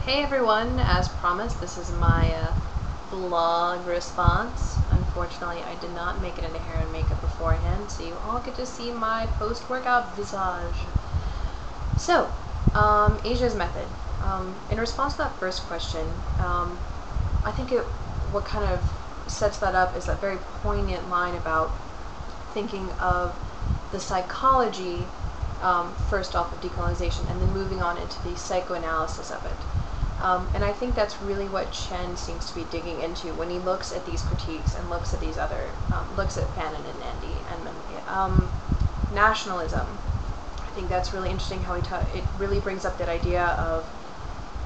Hey everyone, as promised, this is my vlog response. Unfortunately, I did not make it into hair and makeup beforehand, so you all get to see my post-workout visage. So, Asia's method. In response to that first question, I think what kind of sets that up is that very poignant line about thinking of the psychology first off of decolonization and then moving on into the psychoanalysis of it. And I think that's really what Chen seems to be digging into when he looks at these critiques and looks at these other, looks at Fanon and Nandy and nationalism. I think that's really interesting how it really brings up that idea of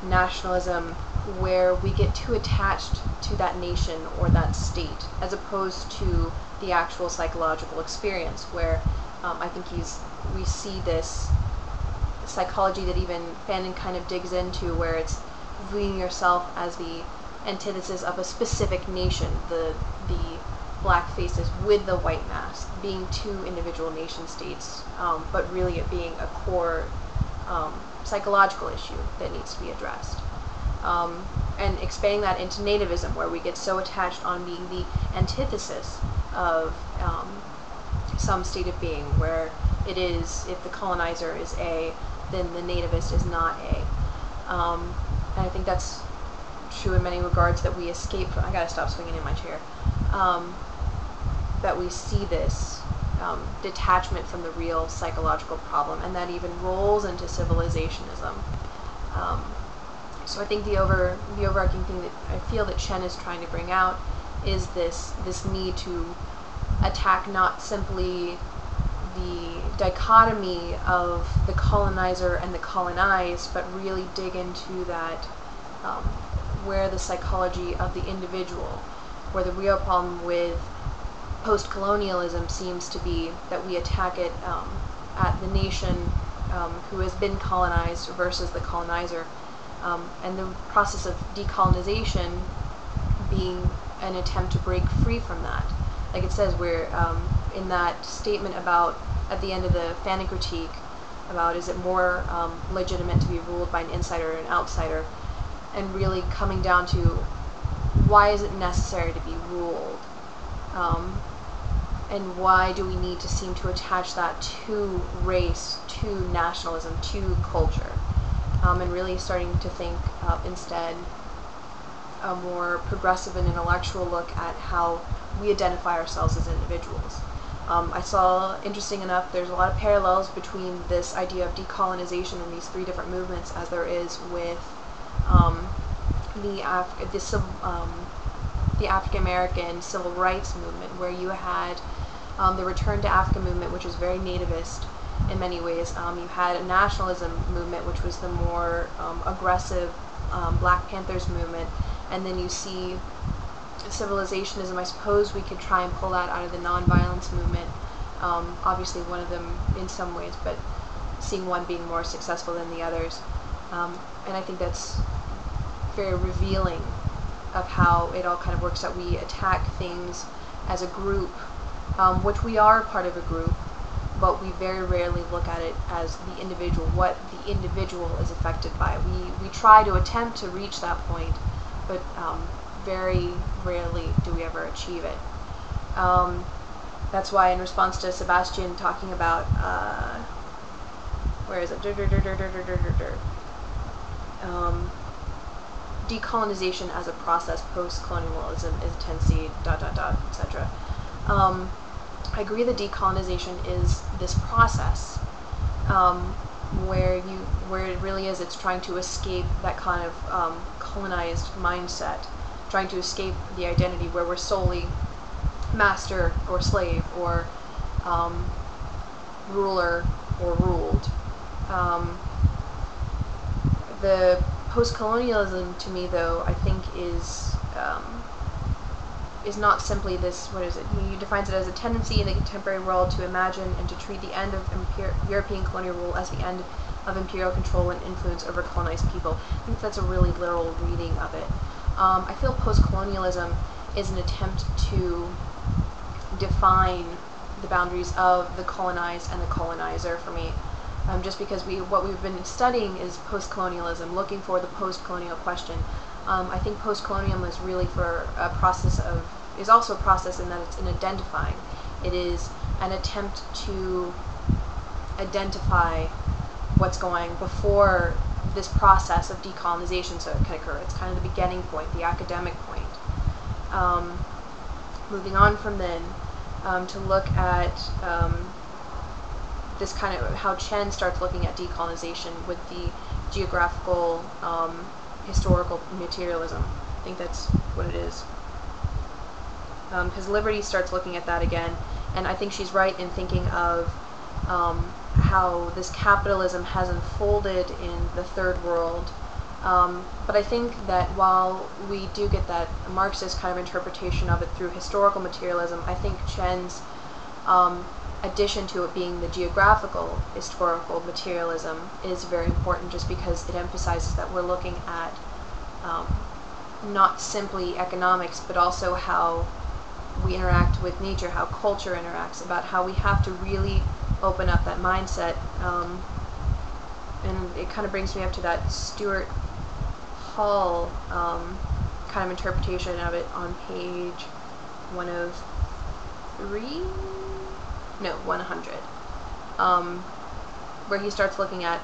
nationalism where we get too attached to that nation or that state as opposed to the actual psychological experience where I think we see this psychology that even Fanon kind of digs into where it's viewing yourself as the antithesis of a specific nation, the black faces with the white mask, being two individual nation states, but really it being a core psychological issue that needs to be addressed. And expanding that into nativism, where we get so attached on being the antithesis of some state of being, where it is, if the colonizer is A, then the nativist is not A. And I think that's true in many regards, that we escape from, I gotta stop swinging in my chair, that we see this detachment from the real psychological problem, and that even rolls into civilizationism. So I think the overarching thing that I feel that Chen is trying to bring out is this need to attack not simply the dichotomy of the colonizer and the colonized, but really dig into that where the psychology of the individual, where the real problem with post-colonialism seems to be that we attack it at the nation who has been colonized versus the colonizer, and the process of decolonization being an attempt to break free from that. Like it says, where in that statement about, at the end of the Fanon critique, about is it more legitimate to be ruled by an insider or an outsider, and really coming down to why is it necessary to be ruled, and why do we need to seem to attach that to race, to nationalism, to culture, and really starting to think instead a more progressive and intellectual look at how we identify ourselves as individuals. I saw, interesting enough, there's a lot of parallels between this idea of decolonization and these three different movements as there is with the African American civil rights movement, where you had the Return to Africa movement, which was very nativist in many ways. You had a nationalism movement, which was the more aggressive Black Panthers movement, and then you see civilizationism. I suppose we could try and pull that out of the nonviolence movement. Obviously one of them in some ways, but seeing one being more successful than the others. And I think that's very revealing of how it all kind of works, that we attack things as a group, which we are part of a group, but we very rarely look at it as the individual, what the individual is affected by. We try to attempt to reach that point, but very rarely do we ever achieve it. That's why in response to Sebastian talking about, where is it? Decolonization as a process, post-colonialism is a tendency, etc. I agree that decolonization is this process where it really is, it's trying to escape that kind of colonized mindset, trying to escape the identity where we're solely master or slave or ruler or ruled. The post-colonialism, to me, though, I think is not simply this, what is it? He defines it as a tendency in the contemporary world to imagine and to treat the end of European colonial rule as the end of imperial control and influence over colonized people. I think that's a really literal reading of it. I feel post-colonialism is an attempt to define the boundaries of the colonized and the colonizer for me. just because what we've been studying is post-colonialism, looking for the post-colonial question. I think post-colonialism is really for a process of, is also a process in that it's in identifying. It is an attempt to identify what's going before this process of decolonization so it can occur. It's kind of the beginning point, the academic point. Moving on from then to look at this kind of how Chen starts looking at decolonization with the geographical historical materialism. I think that's what it is. Because Liberty starts looking at that again, and I think she's right in thinking of how this capitalism has unfolded in the third world. But I think that while we do get that Marxist kind of interpretation of it through historical materialism, I think Chen's addition to it being the geographical historical materialism is very important, just because it emphasizes that we're looking at not simply economics, but also how we interact with nature, how culture interacts, about how we have to really open up that mindset. And it kind of brings me up to that Stuart Hall kind of interpretation of it on page 103? No, 100. Where he starts looking at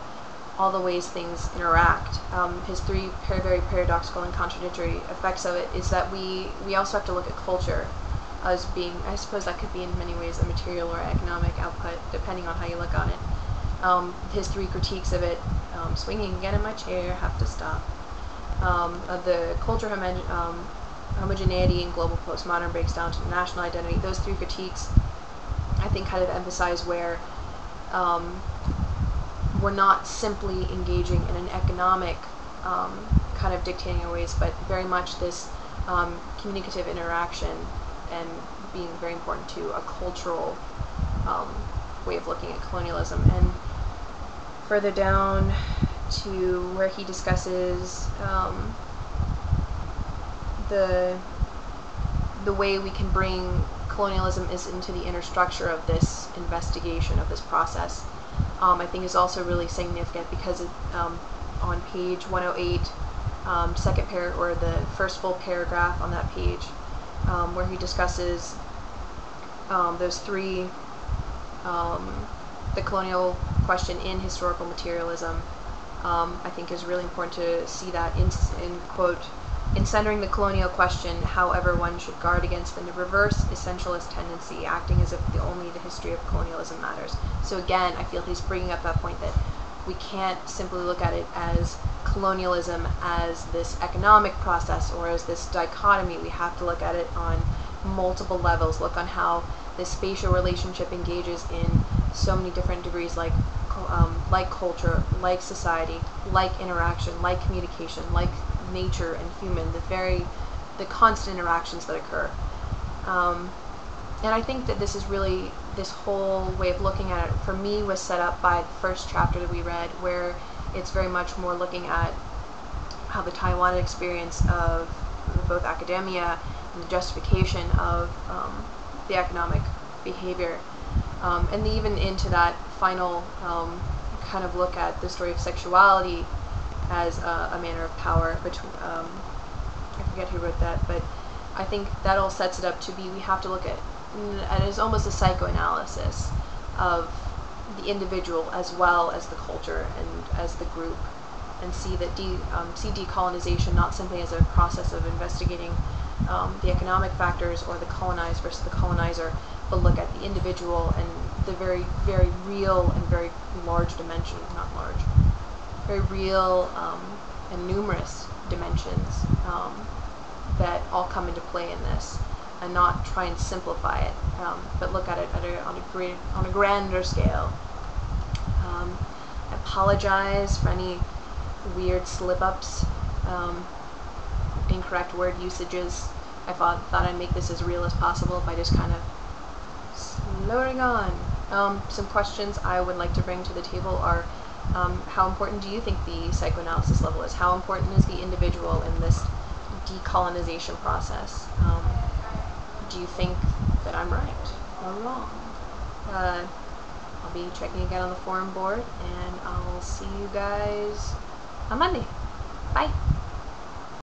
all the ways things interact. His three very paradoxical and contradictory effects of it is that we also have to look at culture as being, I suppose that could be in many ways a material or economic output, depending on how you look on it. His three critiques of it, swinging again in my chair, have to stop, of the culture homogeneity and global postmodern breaks down to the national identity. Those three critiques, I think, kind of emphasize where we're not simply engaging in an economic kind of dictating ways, but very much this communicative interaction and being very important to a cultural way of looking at colonialism. And further down to where he discusses the way we can bring colonialism is into the inner structure of this investigation, of this process, I think is also really significant, because it, on page 108, second or the first full paragraph on that page, where he discusses those three, the colonial question in historical materialism, I think is really important to see that in quote, in centering the colonial question, however, one should guard against the reverse essentialist tendency, acting as if only the history of colonialism matters. So again, I feel he's bringing up that point that we can't simply look at it as colonialism as this economic process or as this dichotomy. We have to look at it on multiple levels, look on how this spatial relationship engages in so many different degrees, like culture, like society, like interaction, like communication, like nature and human, the constant interactions that occur. And I think that this is really, this whole way of looking at it, for me, was set up by the first chapter that we read, where it's very much more looking at how the Taiwan experience of both academia and the justification of the economic behavior, and even into that final kind of look at the story of sexuality as a manner of power between, I forget who wrote that, but I think that all sets it up to be, we have to look at, and it's almost a psychoanalysis of the individual as well as the culture and as the group, and see that see decolonization not simply as a process of investigating the economic factors or the colonized versus the colonizer, but look at the individual and the very, very real and very large dimensions, not large, very real and numerous dimensions that all come into play in this, and not try and simplify it, but look at it on a grander scale. I apologize for any weird slip-ups, incorrect word usages. I thought I'd make this as real as possible by just kind of slowing on. Some questions I would like to bring to the table are, how important do you think the psychoanalysis level is? How important is the individual in this decolonization process? Do you think that I'm right or wrong? I'll be checking again on the forum board, and I'll see you guys on Monday. Bye!